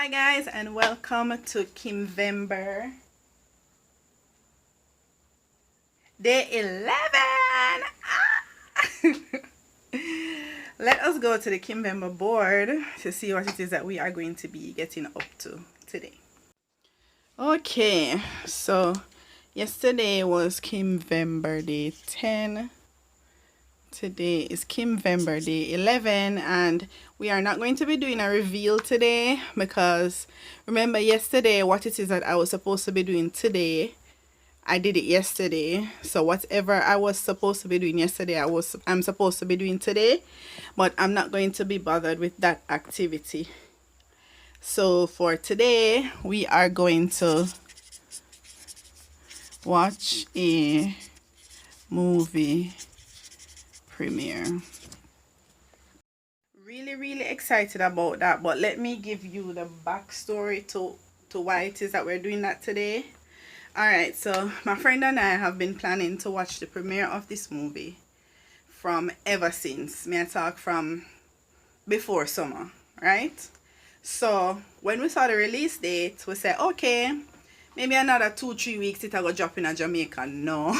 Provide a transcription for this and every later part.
Hi guys, and welcome to Kimvember Day 11. Let us go to the Kimvember board to see what it is that we are going to be getting up to today. Okay, so yesterday was Kimvember Day 10. Today is Kimvember Day 11, and we are not going to be doing a reveal today because remember yesterday what it is that I was supposed to be doing today, I did it yesterday. So whatever I was supposed to be doing yesterday, I'm supposed to be doing today, but I'm not going to be bothered with that activity. So for today, we are going to watch a movie premiere. Really excited about that, but let me give you the backstory to why it is that we're doing that today. Alright, so my friend and I have been planning to watch the premiere of this movie from ever since. May I talk from before summer, right? So when we saw the release date, we said okay, maybe another 2-3 weeks it'll go drop in Jamaica. No.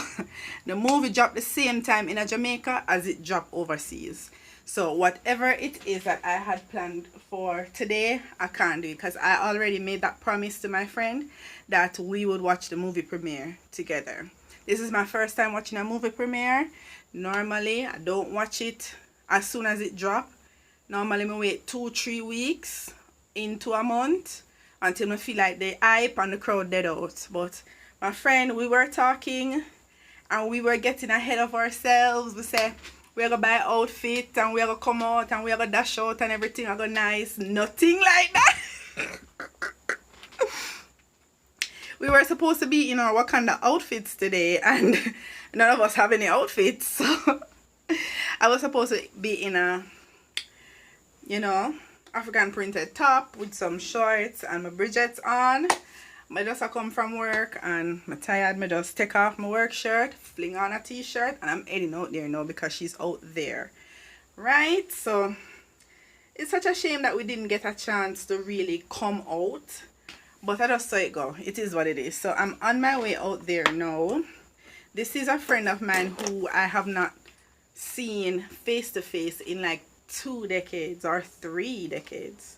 The movie dropped the same time in Jamaica as it dropped overseas. So whatever it is that I had planned for today, I can't do it because I already made that promise to my friend that we would watch the movie premiere together. This is my first time watching a movie premiere. Normally, I don't watch it as soon as it drops. Normally, I wait 2-3 weeks into a month until I feel like the hype and the crowd dead out. But my friend, we were talking and we were getting ahead of ourselves. We said we're gonna buy outfit and we're gonna come out and we're gonna dash out and everything will go nice. Nothing like that. We were supposed to be in our Wakanda outfits today and none of us have any outfits. So I was supposed to be in a, African printed top with some shorts and my bridgets on. I just come from work and I'm tired. I just take off my work shirt, fling on a t-shirt, and I'm heading out there now because she's out there, right? So it's such a shame that we didn't get a chance to really come out, but I just saw it go. It is what it is. So I'm on my way out there now. This is a friend of mine who I have not seen face to face in like 2 decades or 3 decades.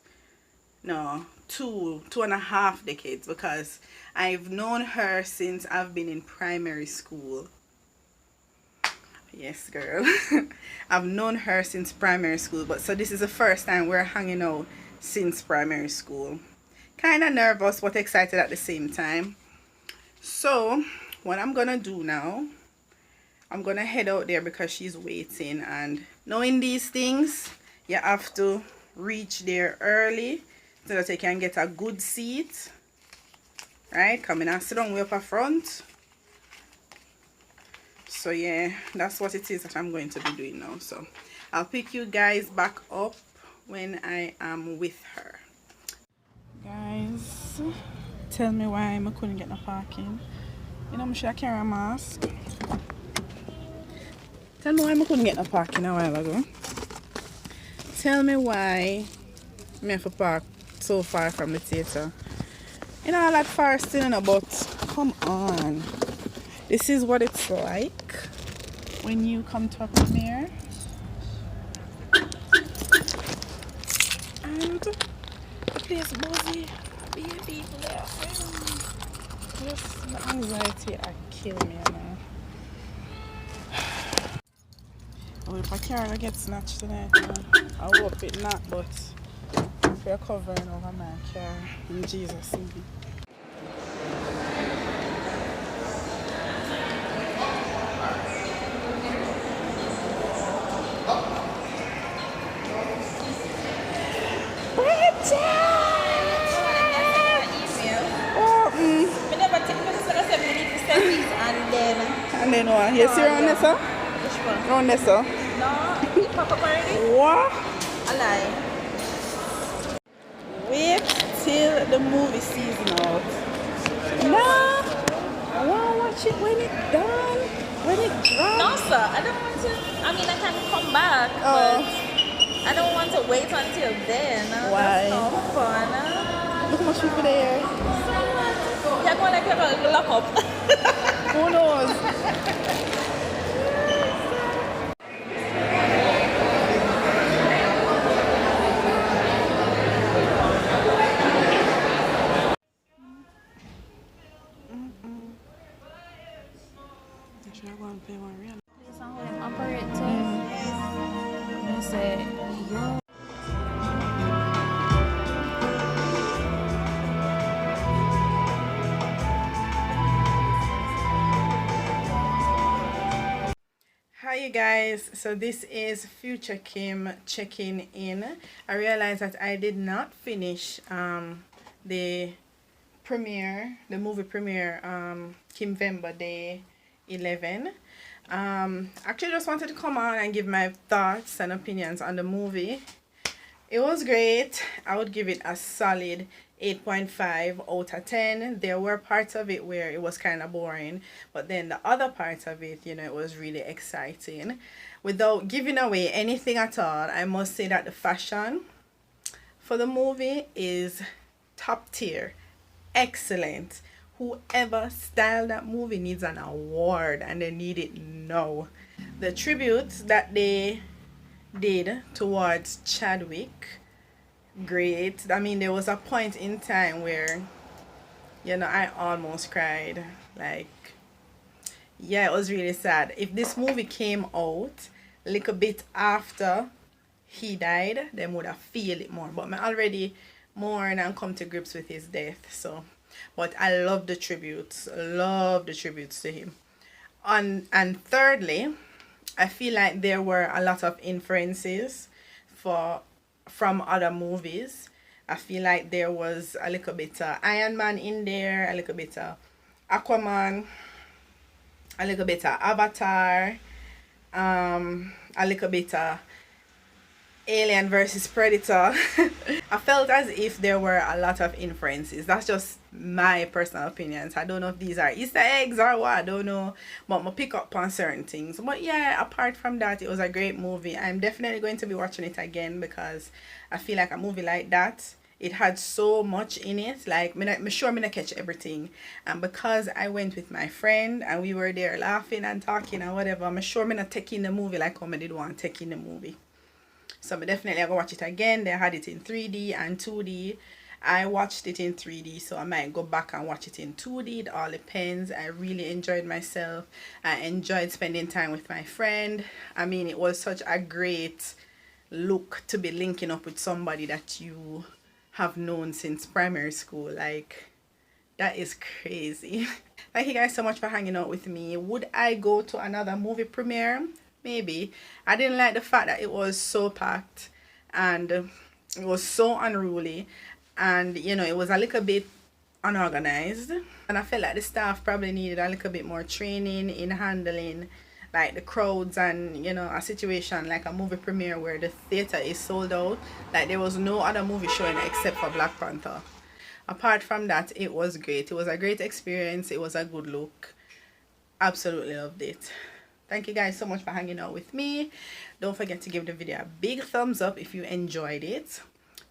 No, 2.5 decades, because I've known her since I've been in primary school. Yes, girl. I've known her since primary school, but so this is the first time we're hanging out since primary school. Kind of nervous but excited at the same time. So what I'm gonna do now, I'm gonna head out there because she's waiting, and knowing these things, you have to reach there early so that you can get a good seat, right? Come in and sit down way up front. So yeah, that's what it is that I'm going to be doing now. So I'll pick you guys back up when I am with her. Guys, tell me why I couldn't get no parking. I should carry a mask. Tell me why I couldn't get no parking a while ago. Tell me why I have to park so far from the theater. All that far still, but come on. This is what it's like when you come to a premiere. And the place buzzy. People there. Just the anxiety kill me now. Oh, if I can't get snatched tonight, I hope it not, but we're covering over my car in Jesus' name. And then what? You see around this, sir? Which one? Around this, sir? No, you pop up already? What? I lie. Wait till the movie season out. No, I want to watch it when it's done, when it drops. No, sir. I don't want to. I mean, I can come back, but I don't want to wait until then. Why? That's no fun. much people there? You're going like you're going to lock up. Who knows? Should I go and play one real? Please don't hold him operate too. And say, yo. Hi you guys, so this is Future Kim checking in. I realized that I did not finish the movie premiere, Kimvember Day 11. Actually just wanted to come on and give my thoughts and opinions on the movie. It was great. I would give it a solid 8.5 out of 10. There were parts of it where it was kind of boring, but then the other parts of it, you know, it was really exciting. Without giving away anything at all, I must say that the fashion for the movie is top tier. Excellent. Whoever styled that movie needs an award, and they need it now. The tributes that they did towards Chadwick, great. I mean, there was a point in time where, you know, I almost cried. Like, yeah, it was really sad. If this movie came out a little bit after he died, then would have feel it more. But I already mourn and come to grips with his death. So, but I love the tributes. Love the tributes to him. And thirdly, I feel like there were a lot of inferences from other movies. I feel like there was a little bit of Iron Man in there, a little bit of Aquaman, a little bit of Avatar, a little bit of Alien versus Predator. I felt as if there were a lot of inferences. That's just my personal opinions. I don't know if these are Easter eggs or what, I don't know, but I pick up on certain things. But yeah, apart from that, it was a great movie. I'm definitely going to be watching it again because I feel like a movie like that, it had so much in it. Like, I'm sure I'm gonna catch everything, and because I went with my friend and we were there laughing and talking and whatever, I'm sure I'm gonna take in the movie like how I did want to take in the movie. So I'm definitely gonna watch it again. They had it in 3D and 2D. I watched it in 3D, so I might go back and watch it in 2D. It all depends. I really enjoyed myself. I enjoyed spending time with my friend. I mean, it was such a great look to be linking up with somebody that you have known since primary school. Like, that is crazy. Thank you guys so much for hanging out with me. Would I go to another movie premiere? Maybe. I didn't like the fact that it was so packed and it was so unruly, and you know, it was a little bit unorganized, and I felt like the staff probably needed a little bit more training in handling like the crowds, and you know, a situation like a movie premiere where the theater is sold out. Like, there was no other movie showing except for Black Panther. Apart from that, it was great. It was a great experience. It was a good look. Absolutely loved it. Thank you guys so much for hanging out with me. Don't forget to give the video a big thumbs up if you enjoyed it.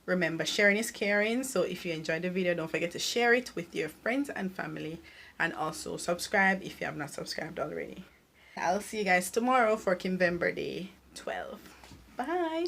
Remember, sharing is caring, so if you enjoyed the video, don't forget to share it with your friends and family, and also subscribe if you have not subscribed already. I'll see you guys tomorrow for Kimvember Day 12. Bye.